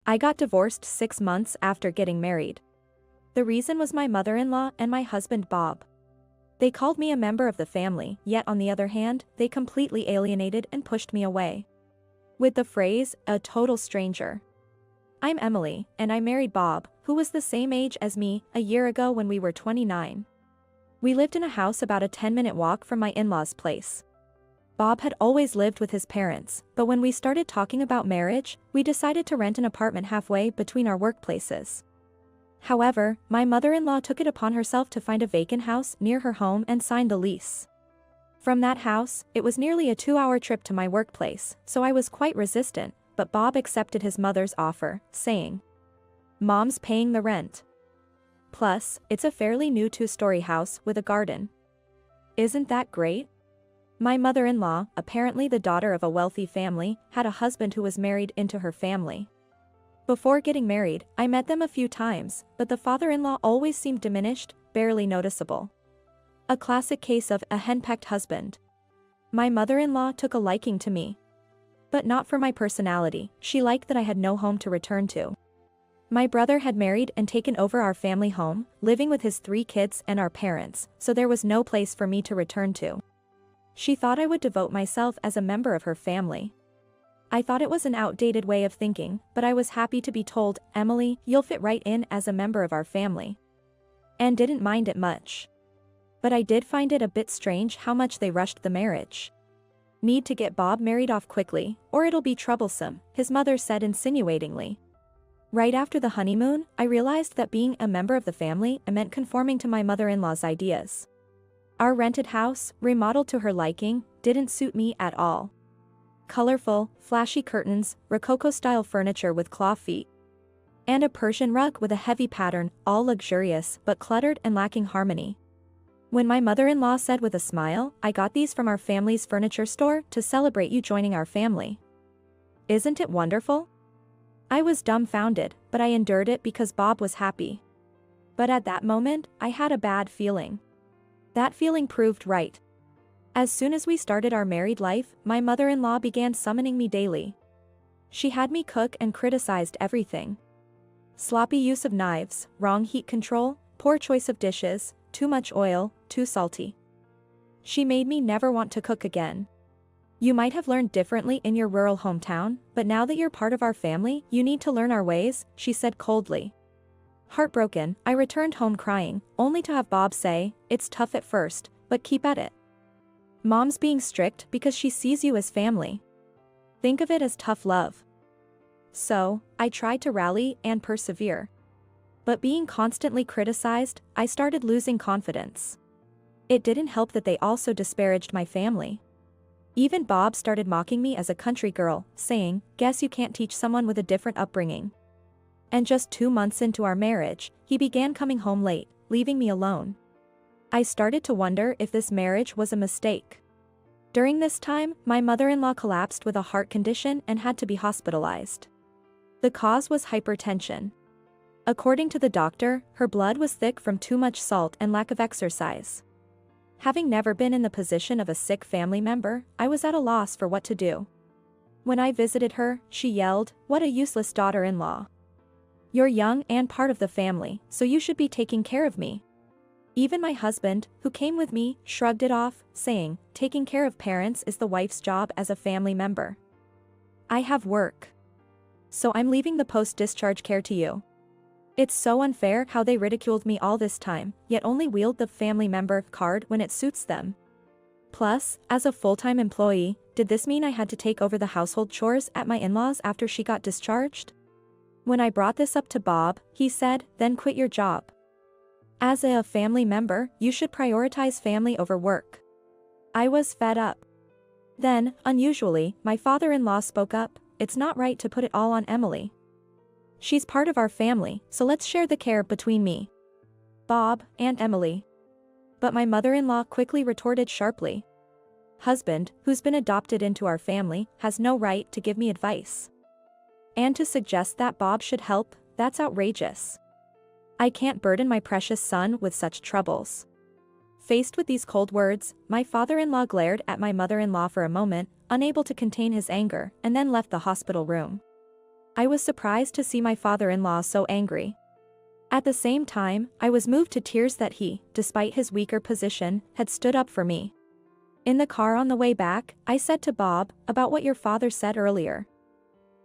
I got divorced 6 months after getting married. The reason was my mother-in-law and my husband Bob. They called me a member of the family, yet on the other hand, they completely alienated and pushed me away. With the phrase, a total stranger. I'm Emily, and I married Bob, who was the same age as me, a year ago when we were 29. We lived in a house about a 10-minute walk from my in-laws' place. Bob had always lived with his parents, but when we started talking about marriage, we decided to rent an apartment halfway between our workplaces. However, my mother-in-law took it upon herself to find a vacant house near her home and signed the lease. From that house, it was nearly a 2-hour trip to my workplace, so I was quite resistant, but Bob accepted his mother's offer, saying, "Mom's paying the rent. Plus, it's a fairly new 2-story house with a garden. Isn't that great?" My mother-in-law, apparently the daughter of a wealthy family, had a husband who was married into her family. Before getting married, I met them a few times, but the father-in-law always seemed diminished, barely noticeable. A classic case of a henpecked husband. My mother-in-law took a liking to me. But not for my personality, she liked that I had no home to return to. My brother had married and taken over our family home, living with his 3 kids and our parents, so there was no place for me to return to. She thought I would devote myself as a member of her family. I thought it was an outdated way of thinking, but I was happy to be told, "Emily, you'll fit right in as a member of our family." And didn't mind it much. But I did find it a bit strange how much they rushed the marriage. "Need to get Bob married off quickly, or it'll be troublesome," his mother said insinuatingly. Right after the honeymoon, I realized that being a member of the family meant conforming to my mother-in-law's ideas. Our rented house, remodeled to her liking, didn't suit me at all. Colorful, flashy curtains, Rococo-style furniture with claw feet, and a Persian rug with a heavy pattern, all luxurious but cluttered and lacking harmony. When my mother-in-law said with a smile, "I got these from our family's furniture store to celebrate you joining our family. Isn't it wonderful?" I was dumbfounded, but I endured it because Bob was happy. But at that moment, I had a bad feeling. That feeling proved right. As soon as we started our married life, my mother-in-law began summoning me daily. She had me cook and criticized everything. Sloppy use of knives, wrong heat control, poor choice of dishes, too much oil, too salty. She made me never want to cook again. "You might have learned differently in your rural hometown, but now that you're part of our family, you need to learn our ways," she said coldly. Heartbroken, I returned home crying, only to have Bob say, "It's tough at first, but keep at it. Mom's being strict because she sees you as family. Think of it as tough love." So, I tried to rally and persevere. But being constantly criticized, I started losing confidence. It didn't help that they also disparaged my family. Even Bob started mocking me as a country girl, saying, "Guess you can't teach someone with a different upbringing." And just 2 months into our marriage, he began coming home late, leaving me alone. I started to wonder if this marriage was a mistake. During this time, my mother-in-law collapsed with a heart condition and had to be hospitalized. The cause was hypertension. According to the doctor, her blood was thick from too much salt and lack of exercise. Having never been in the position of a sick family member, I was at a loss for what to do. When I visited her, she yelled, "What a useless daughter-in-law. You're young and part of the family, so you should be taking care of me." Even my husband, who came with me, shrugged it off, saying, "Taking care of parents is the wife's job as a family member. I have work. So I'm leaving the post-discharge care to you." It's so unfair how they ridiculed me all this time, yet only wield the family member card when it suits them. Plus, as a full-time employee, did this mean I had to take over the household chores at my in-laws after she got discharged? When I brought this up to Bob, he said, "Then quit your job. As a family member, you should prioritize family over work." I was fed up. Then, unusually, my father-in-law spoke up, "It's not right to put it all on Emily. She's part of our family, so let's share the care between me, Bob, and Emily." But my mother-in-law quickly retorted sharply, "Husband, who's been adopted into our family, has no right to give me advice. And to suggest that Bob should help, that's outrageous. I can't burden my precious son with such troubles." Faced with these cold words, my father-in-law glared at my mother-in-law for a moment, unable to contain his anger, and then left the hospital room. I was surprised to see my father-in-law so angry. At the same time, I was moved to tears that he, despite his weaker position, had stood up for me. In the car on the way back, I said to Bob about what your father said earlier,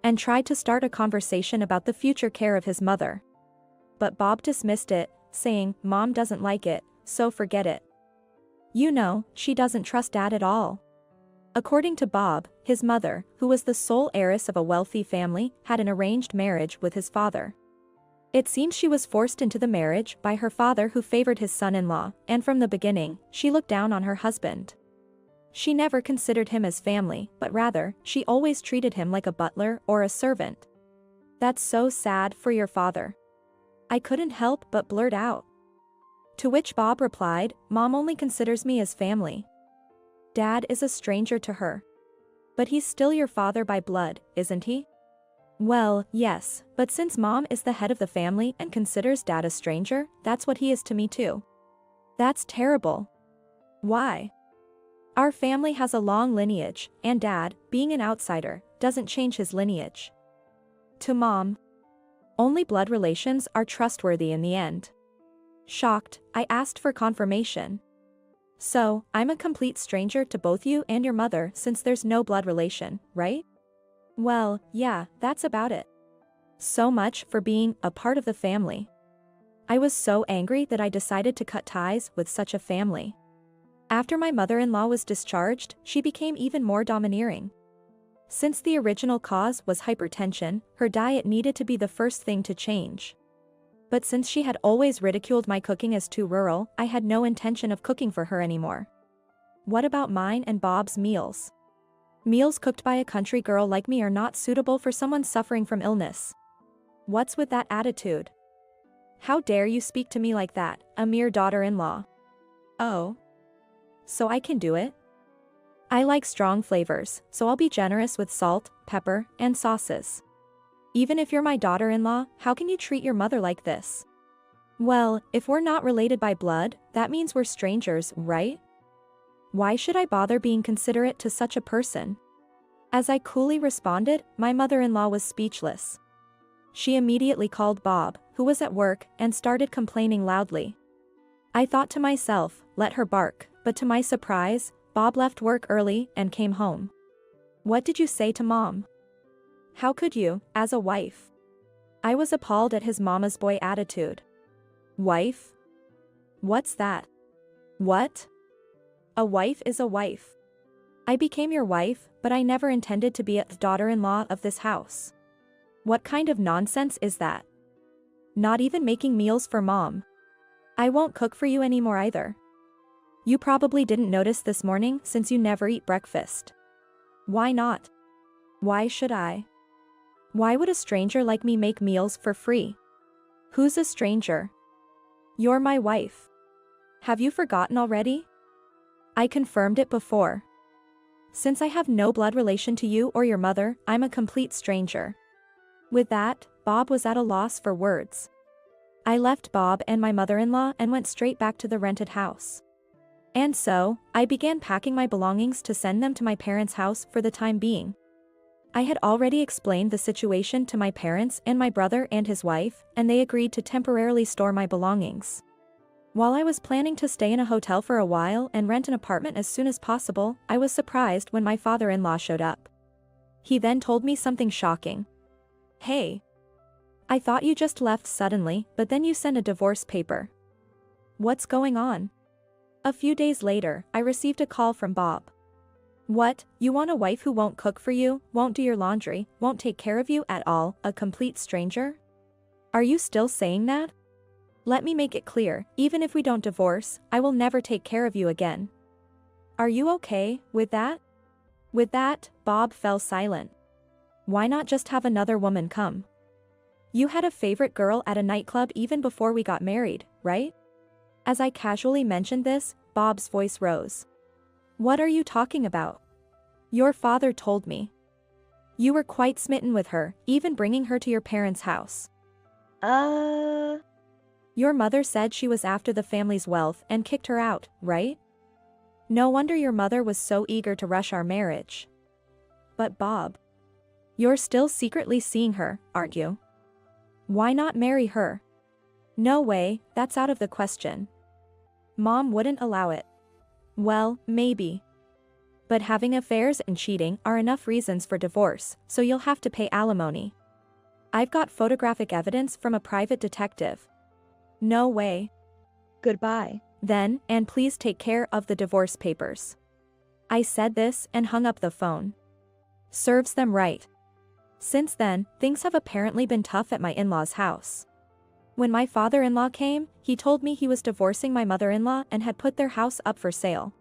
and tried to start a conversation about the future care of his mother. But Bob dismissed it, saying, "Mom doesn't like it, so forget it. You know, she doesn't trust Dad at all." According to Bob, his mother, who was the sole heiress of a wealthy family, had an arranged marriage with his father. It seems she was forced into the marriage by her father, who favored his son-in-law, and from the beginning, she looked down on her husband. She never considered him as family, but rather, she always treated him like a butler or a servant. "That's so sad for your father." I couldn't help but blurt out. To which Bob replied, "Mom only considers me as family. Dad is a stranger to her." "But he's still your father by blood, isn't he?" "Well, yes, but since Mom is the head of the family and considers Dad a stranger, that's what he is to me too." "That's terrible." "Why?" "Our family has a long lineage, and Dad, being an outsider, doesn't change his lineage." To Mom, only blood relations are trustworthy in the end. Shocked, I asked for confirmation. "So, I'm a complete stranger to both you and your mother since there's no blood relation, right?" "Well, yeah, that's about it." So much for being a part of the family. I was so angry that I decided to cut ties with such a family. After my mother-in-law was discharged, she became even more domineering. Since the original cause was hypertension, her diet needed to be the first thing to change. But since she had always ridiculed my cooking as too rural, I had no intention of cooking for her anymore. What about mine and Bob's meals? Meals cooked by a country girl like me are not suitable for someone suffering from illness. What's with that attitude? How dare you speak to me like that, a mere daughter-in-law? Oh. So I can do it? I like strong flavors, so I'll be generous with salt, pepper, and sauces. Even if you're my daughter-in-law, how can you treat your mother like this? Well, if we're not related by blood, that means we're strangers, right? Why should I bother being considerate to such a person? As I coolly responded, my mother-in-law was speechless. She immediately called Bob, who was at work, and started complaining loudly. I thought to myself, let her bark, but to my surprise, Bob left work early and came home. "What did you say to Mom?" "How could you, as a wife?" I was appalled at his mama's boy attitude. "Wife? What's that?" "What? A wife is a wife. I became your wife, but I never intended to be a daughter-in-law of this house. What kind of nonsense is that? Not even making meals for Mom. I won't cook for you anymore either. You probably didn't notice this morning since you never eat breakfast." "Why not? Why should I? Why would a stranger like me make meals for free?" "Who's a stranger?" "You're my wife. Have you forgotten already?" "I confirmed it before. Since I have no blood relation to you or your mother, I'm a complete stranger." With that, Bob was at a loss for words. I left Bob and my mother-in-law and went straight back to the rented house. And so, I began packing my belongings to send them to my parents' house for the time being. I had already explained the situation to my parents and my brother and his wife, and they agreed to temporarily store my belongings. While I was planning to stay in a hotel for a while and rent an apartment as soon as possible, I was surprised when my father-in-law showed up. He then told me something shocking. "Hey. I thought you just left suddenly, but then you sent a divorce paper. What's going on?" A few days later, I received a call from Bob. "What, you want a wife who won't cook for you, won't do your laundry, won't take care of you at all, a complete stranger? Are you still saying that? Let me make it clear, even if we don't divorce, I will never take care of you again. Are you okay with that?" With that, Bob fell silent. Why not just have another woman come? You had a favorite girl at a nightclub even before we got married, right? As I casually mentioned this, Bob's voice rose. What are you talking about? Your father told me. You were quite smitten with her, even bringing her to your parents' house. Your mother said she was after the family's wealth and kicked her out, right? No wonder your mother was so eager to rush our marriage. But Bob. You're still secretly seeing her, aren't you? Why not marry her? No way, that's out of the question. Mom wouldn't allow it. Well, maybe. But having affairs and cheating are enough reasons for divorce, so you'll have to pay alimony. I've got photographic evidence from a private detective. No way. Goodbye. Then, and please take care of the divorce papers. I said this and hung up the phone. Serves them right. Since then, things have apparently been tough at my in-laws' house. When my father-in-law came, he told me he was divorcing my mother-in-law and had put their house up for sale.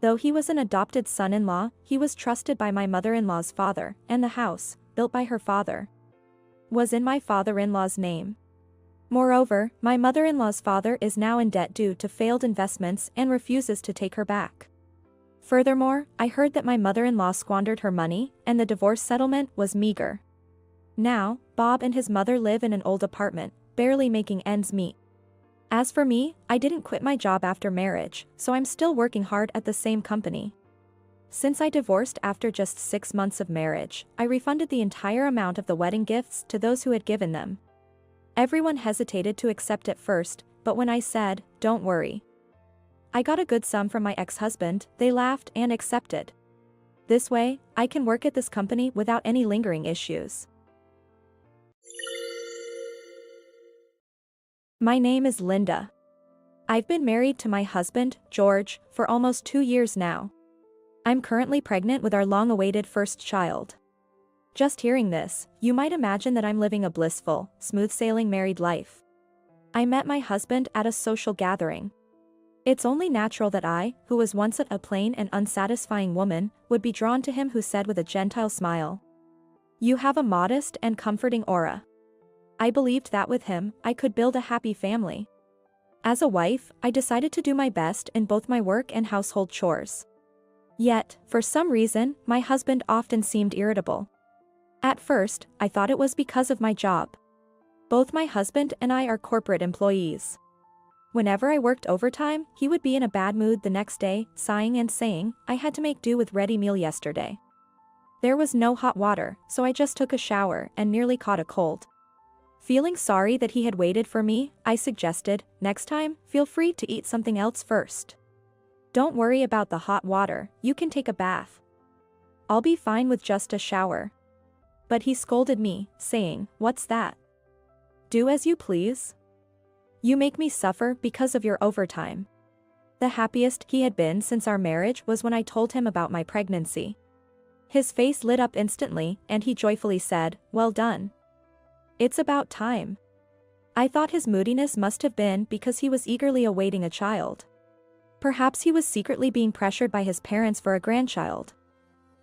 Though he was an adopted son-in-law, he was trusted by my mother-in-law's father, and the house, built by her father, was in my father-in-law's name. Moreover, my mother-in-law's father is now in debt due to failed investments and refuses to take her back. Furthermore, I heard that my mother-in-law squandered her money, and the divorce settlement was meager. Now, Bob and his mother live in an old apartment, barely making ends meet. As for me, I didn't quit my job after marriage, so I'm still working hard at the same company. Since I divorced after just 6 months of marriage, I refunded the entire amount of the wedding gifts to those who had given them. Everyone hesitated to accept at first, but when I said, "Don't worry, I got a good sum from my ex-husband," they laughed and accepted. This way, I can work at this company without any lingering issues. My name is Linda. I've been married to my husband, George, for almost 2 years now. I'm currently pregnant with our long-awaited first child. Just hearing this, you might imagine that I'm living a blissful, smooth-sailing married life. I met my husband at a social gathering. It's only natural that I, who was once a plain and unsatisfying woman, would be drawn to him, who said with a gentile smile, "You have a modest and comforting aura." I believed that with him, I could build a happy family. As a wife, I decided to do my best in both my work and household chores. Yet, for some reason, my husband often seemed irritable. At first, I thought it was because of my job. Both my husband and I are corporate employees. Whenever I worked overtime, he would be in a bad mood the next day, sighing and saying, "I had to make do with ready meal yesterday. There was no hot water, so I just took a shower and nearly caught a cold." Feeling sorry that he had waited for me, I suggested, "Next time, feel free to eat something else first. Don't worry about the hot water, you can take a bath. I'll be fine with just a shower." But he scolded me, saying, "What's that? Do as you please. You make me suffer because of your overtime." The happiest he had been since our marriage was when I told him about my pregnancy. His face lit up instantly, and he joyfully said, "Well done. It's about time." I thought his moodiness must have been because he was eagerly awaiting a child. Perhaps he was secretly being pressured by his parents for a grandchild.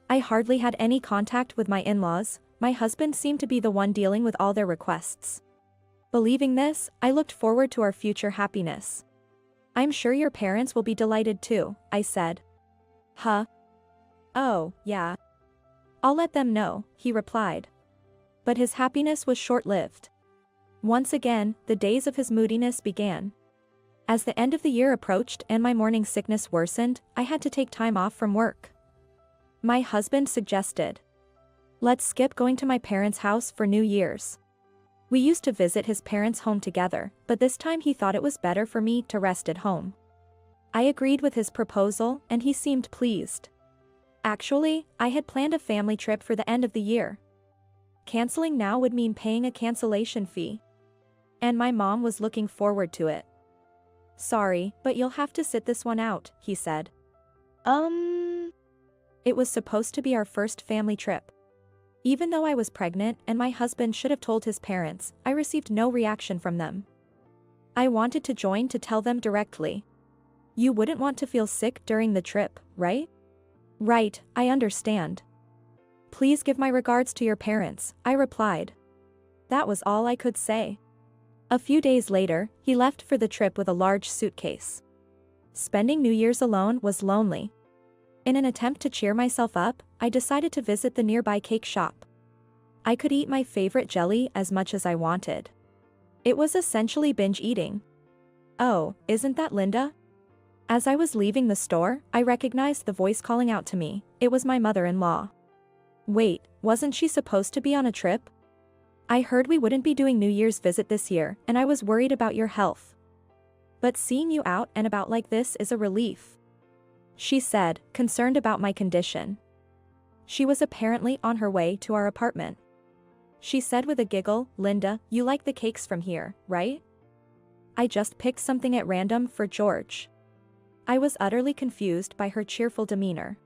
I hardly had any contact with my in-laws. My husband seemed to be the one dealing with all their requests. Believing this, I looked forward to our future happiness. "I'm sure your parents will be delighted too," I said. "Huh? Oh, yeah. I'll let them know," he replied. But his happiness was short-lived. Once again, the days of his moodiness began. As the end of the year approached and my morning sickness worsened, I had to take time off from work. My husband suggested, "Let's skip going to my parents' house for New Year's." We used to visit his parents' home together, but this time he thought it was better for me to rest at home. I agreed with his proposal, and he seemed pleased. Actually, I had planned a family trip for the end of the year. Canceling now would mean paying a cancellation fee. And my mom was looking forward to it. "Sorry, but you'll have to sit this one out," he said. It was supposed to be our first family trip. Even though I was pregnant and my husband should have told his parents, I received no reaction from them. I wanted to join to tell them directly. "You wouldn't want to feel sick during the trip, right?" "Right, I understand. Please give my regards to your parents," I replied. That was all I could say. A few days later, he left for the trip with a large suitcase. Spending New Year's alone was lonely. In an attempt to cheer myself up, I decided to visit the nearby cake shop. I could eat my favorite jelly as much as I wanted. It was essentially binge eating. "Oh, isn't that Linda?" As I was leaving the store, I recognized the voice calling out to me. It was my mother-in-law. "Wait, Wasn't she supposed to be on a trip? I heard we wouldn't be doing New Year's visit this year, and I was worried about your health. But seeing you out and about like this is a relief," she said, concerned about my condition. She was apparently on her way to our apartment. She said with a giggle, "Linda, you like the cakes from here, right?" I just picked something at random for George. I was utterly confused by her cheerful demeanor.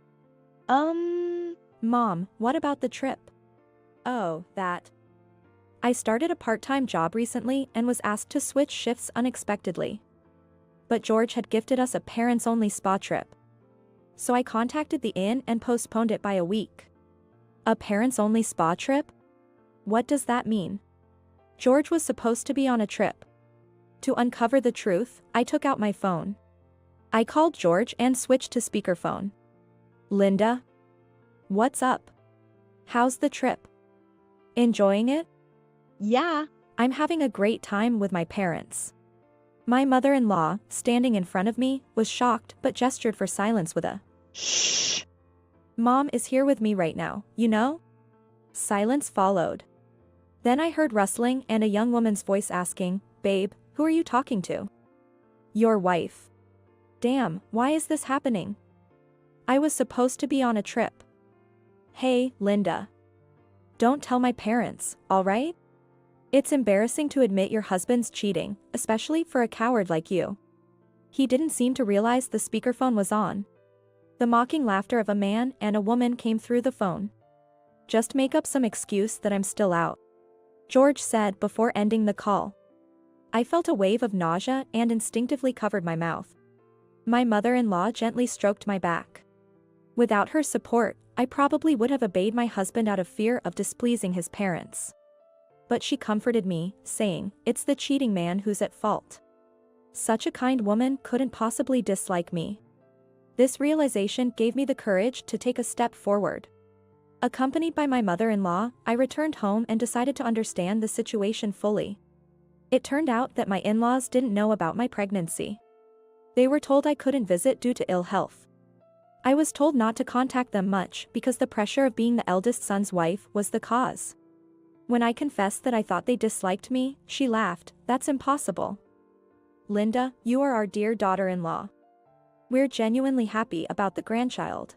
Mom, what about the trip?" "Oh, that. I started a part-time job recently and was asked to switch shifts unexpectedly. But George had gifted us a parents-only spa trip. So I contacted the inn and postponed it by a week." "A parents-only spa trip? What does that mean?" "George was supposed to be on a trip." To uncover the truth, I took out my phone. I called George and switched to speakerphone. "Linda? What's up? How's the trip? Enjoying it?" "Yeah, I'm having a great time with my parents." My mother-in-law, standing in front of me, was shocked but gestured for silence with a "Shh. Mom is here with me right now, you know?" Silence followed. Then I heard rustling and a young woman's voice asking, "Babe, who are you talking to?" "Your wife." Damn, why is this happening? I was supposed to be on a trip. "Hey, Linda. Don't tell my parents, alright? It's embarrassing to admit your husband's cheating, especially for a coward like you." He didn't seem to realize the speakerphone was on. The mocking laughter of a man and a woman came through the phone. "Just make up some excuse that I'm still out," George said before ending the call. I felt a wave of nausea and instinctively covered my mouth. My mother-in-law gently stroked my back. Without her support, I probably would have obeyed my husband out of fear of displeasing his parents. But she comforted me, saying, "It's the cheating man who's at fault. Such a kind woman couldn't possibly dislike me." This realization gave me the courage to take a step forward. Accompanied by my mother-in-law, I returned home and decided to understand the situation fully. It turned out that my in-laws didn't know about my pregnancy. They were told I couldn't visit due to ill health. I was told not to contact them much because the pressure of being the eldest son's wife was the cause. When I confessed that I thought they disliked me, she laughed, "That's impossible. Linda, you are our dear daughter-in-law. We're genuinely happy about the grandchild."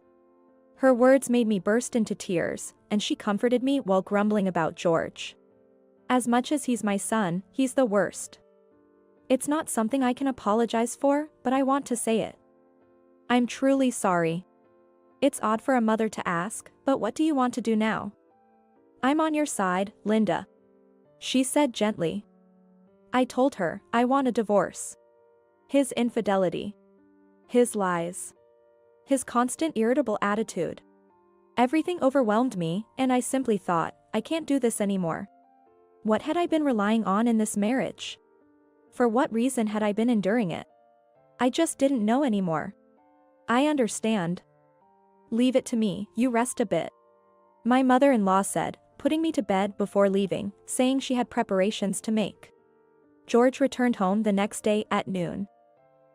Her words made me burst into tears, and she comforted me while grumbling about George. "As much as he's my son, he's the worst. It's not something I can apologize for, but I want to say it. I'm truly sorry. It's odd for a mother to ask, but what do you want to do now?" "I'm on your side, Linda," she said gently. I told her, I want a divorce. His infidelity. His lies. His constant irritable attitude. Everything overwhelmed me, and I simply thought, I can't do this anymore. What had I been relying on in this marriage? For what reason had I been enduring it? I just didn't know anymore. "I understand. Leave it to me, you rest a bit," my mother-in-law said, putting me to bed before leaving, saying she had preparations to make. George returned home the next day at noon.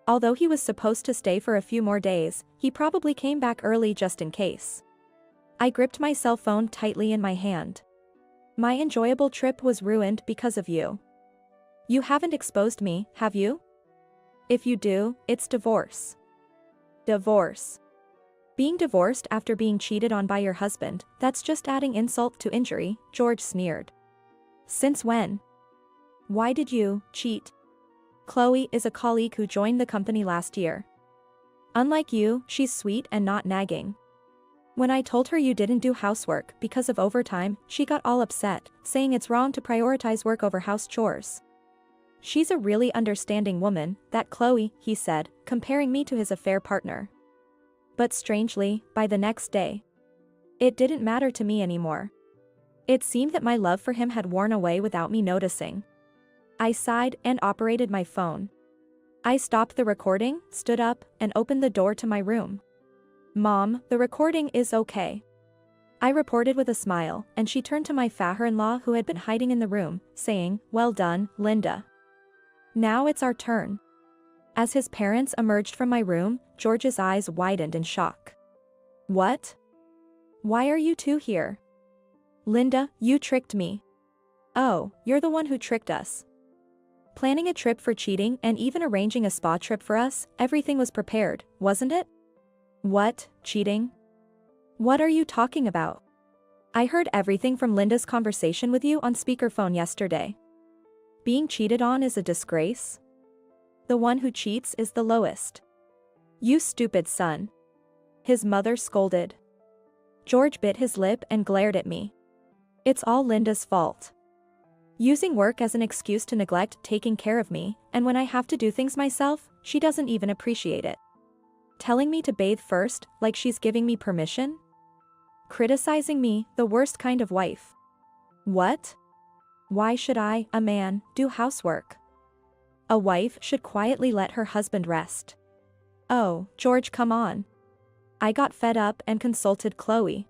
Although he was supposed to stay for a few more days, he probably came back early just in case. I gripped my cell phone tightly in my hand. "My enjoyable trip was ruined because of you. You haven't exposed me, have you? If you do, it's divorce." Divorce. Being divorced after being cheated on by your husband, that's just adding insult to injury, George sneered. "Since when? Why did you cheat?" Chloe is a colleague who joined the company last year. Unlike you, she's sweet and not nagging. When I told her you didn't do housework because of overtime, she got all upset, saying it's wrong to prioritize work over house chores. "She's a really understanding woman, that Chloe," he said, comparing me to his affair partner. But strangely, by the next day, it didn't matter to me anymore. It seemed that my love for him had worn away without me noticing. I sighed and operated my phone. I stopped the recording, stood up, and opened the door to my room. "Mom, the recording is okay," I reported with a smile, and she turned to my father-in-law who had been hiding in the room, saying, "Well done, Linda. Now it's our turn." As his parents emerged from my room, George's eyes widened in shock. "What? Why are you two here?" Linda, you tricked me. Oh, you're the one who tricked us. Planning a trip for cheating and even arranging a spa trip for us, everything was prepared, wasn't it? What, cheating? What are you talking about? I heard everything from Linda's conversation with you on speakerphone yesterday. Being cheated on is a disgrace. The one who cheats is the lowest. You stupid son. His mother scolded. George bit his lip and glared at me. It's all Linda's fault. Using work as an excuse to neglect taking care of me, and when I have to do things myself, she doesn't even appreciate it. Telling me to bathe first, like she's giving me permission? Criticizing me, the worst kind of wife. What? Why should I, a man, do housework? A wife should quietly let her husband rest. Oh, George, come on. I got fed up and consulted Chloe.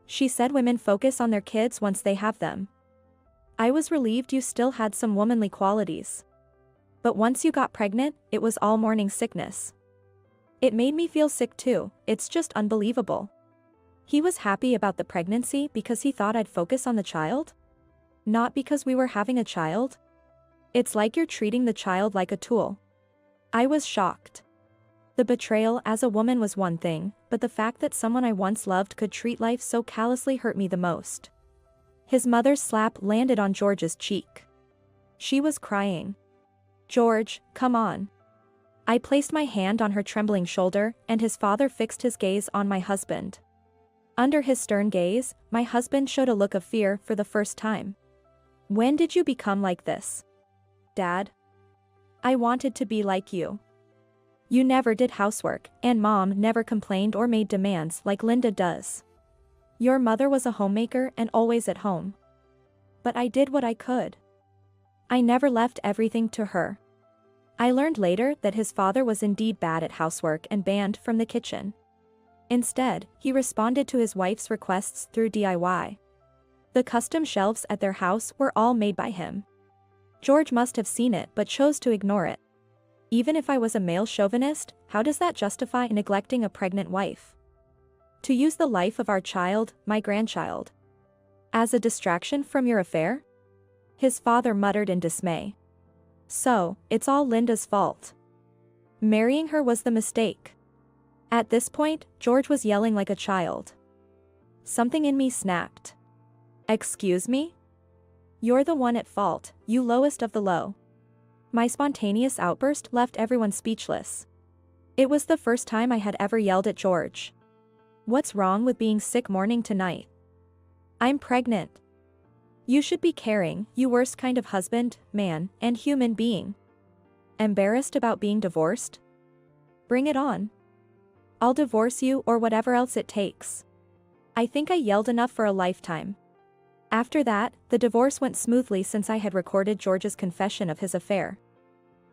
She said women focus on their kids once they have them. I was relieved you still had some womanly qualities. But once you got pregnant, it was all morning sickness. It made me feel sick too, it's just unbelievable. He was happy about the pregnancy because he thought I'd focus on the child? Not because we were having a child? It's like you're treating the child like a tool. I was shocked. The betrayal as a woman was one thing, but the fact that someone I once loved could treat life so callously hurt me the most. His mother's slap landed on George's cheek. She was crying. George, come on. I placed my hand on her trembling shoulder, and his father fixed his gaze on my husband. Under his stern gaze, my husband showed a look of fear for the first time. When did you become like this? Dad? I wanted to be like you. You never did housework, and Mom never complained or made demands like Linda does. Your mother was a homemaker and always at home. But I did what I could. I never left everything to her. I learned later that his father was indeed bad at housework and banned from the kitchen. Instead, he responded to his wife's requests through DIY. The custom shelves at their house were all made by him. George must have seen it but chose to ignore it. Even if I was a male chauvinist, how does that justify neglecting a pregnant wife? To use the life of our child, my grandchild, as a distraction from your affair? His father muttered in dismay. So, it's all Linda's fault. Marrying her was the mistake. At this point, George was yelling like a child. Something in me snapped. Excuse me? You're the one at fault, you lowest of the low. My spontaneous outburst left everyone speechless. It was the first time I had ever yelled at George. What's wrong with being sick morning to night? I'm pregnant. You should be caring, you worst kind of husband, man, and human being. Embarrassed about being divorced? Bring it on. I'll divorce you or whatever else it takes. I think I yelled enough for a lifetime. After that, the divorce went smoothly since I had recorded George's confession of his affair.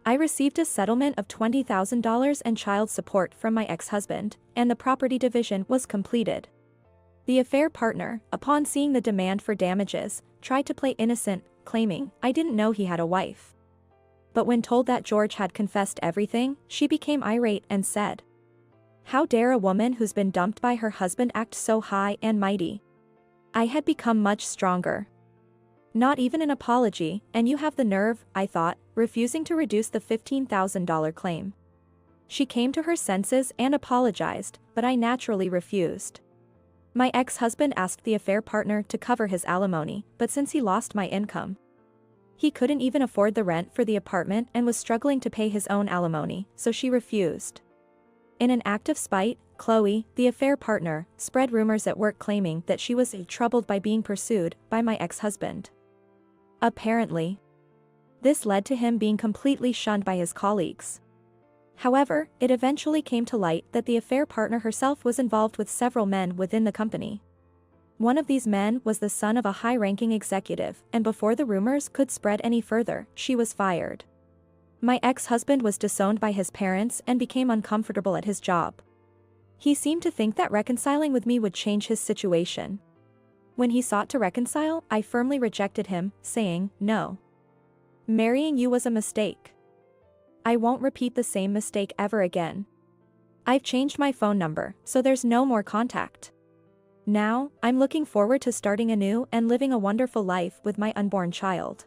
I received a settlement of $20,000 and child support from my ex-husband, and the property division was completed. The affair partner, upon seeing the demand for damages, tried to play innocent, claiming, I didn't know he had a wife. But when told that George had confessed everything, she became irate and said, how dare a woman who's been dumped by her husband act so high and mighty? I had become much stronger. Not even an apology, and you have the nerve, I thought, refusing to reduce the $15,000 claim. She came to her senses and apologized, but I naturally refused. My ex-husband asked the affair partner to cover his alimony, but since he lost my income, he couldn't even afford the rent for the apartment and was struggling to pay his own alimony, so she refused. In an act of spite, Chloe, the affair partner, spread rumors at work claiming that she was troubled by being pursued by my ex-husband. Apparently, this led to him being completely shunned by his colleagues. However, it eventually came to light that the affair partner herself was involved with several men within the company. One of these men was the son of a high-ranking executive, and before the rumors could spread any further, she was fired. My ex-husband was disowned by his parents and became uncomfortable at his job. He seemed to think that reconciling with me would change his situation. When he sought to reconcile, I firmly rejected him, saying, no. Marrying you was a mistake. I won't repeat the same mistake ever again. I've changed my phone number, so there's no more contact. Now, I'm looking forward to starting anew and living a wonderful life with my unborn child.